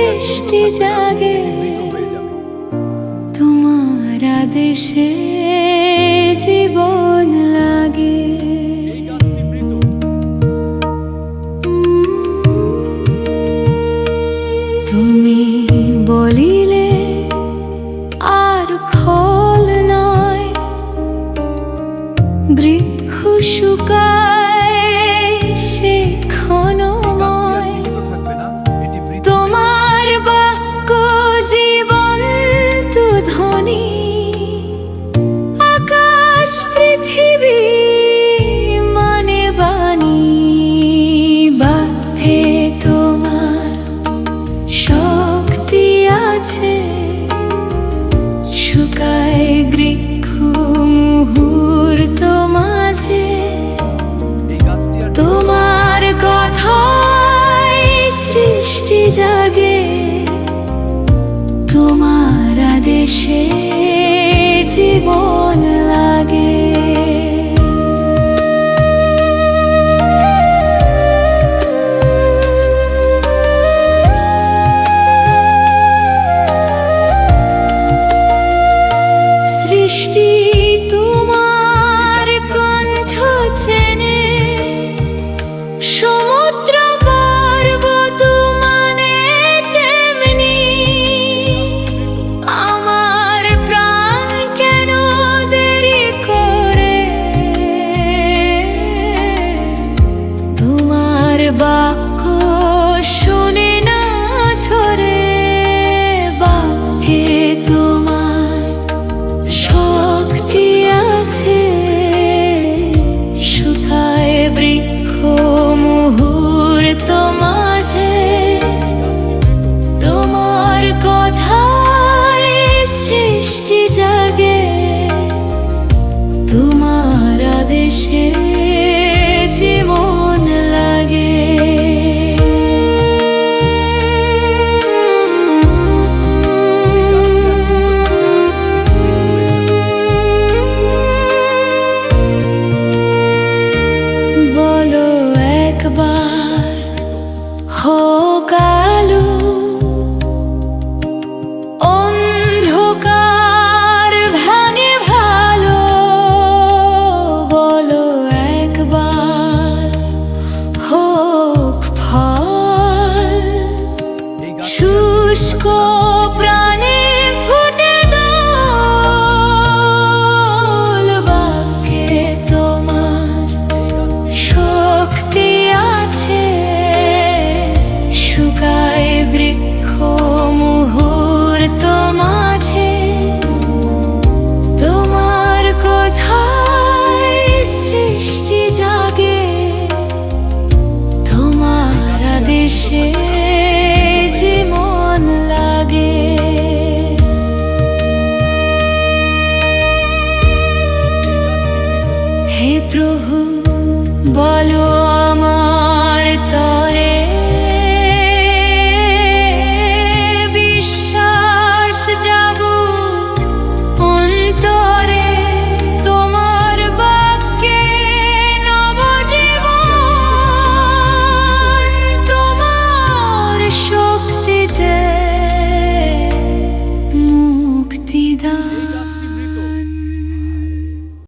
সৃষ্টি জাগে তোমার আদেশে জীবন লাগে। তুমি বলিলে আর খোল নয়, বৃক্ষ শুকায় সে ক্ষণময়। তোমার বাক্য জীবন্ত ধ্বনি, আকাশ পৃথিবী মানে বাণী। বাহে তোমার শক্তি আছে, শুকায় বৃক্ষ মুহূর্ত মাঝে। তোমার কথায় সৃষ্টি জাগে, তোমার আদেশে জীবন লাগে। সৃষ্টি তোমার কণ্ঠ চেনে, সমুদ্র পর্বত মানে তেমনি। আমার প্রাণ কেন দেরি করে, তোমার বাক্য শুনে না ঝরে। বাক্যে তোমার শক্তি আছে, শুকায় বৃক্ষ মুহূর্ত মাঝে। তোমার কথায় সৃষ্টি জাগে, তোমার আদেশে জীবন লাগে। বলো একবার হোক আলো, অন্ধকার ভাঙে ভালো। বলো একবার হোক ফল, শুষ্ক প্রাণে ফুটে দোল। বাক্যে তোমার শক্তি আছে, শুকায় বৃক্ষ মুহূর্ত মাঝে। তোমার কথায় সৃষ্টি জাগে, তোমার আদেশে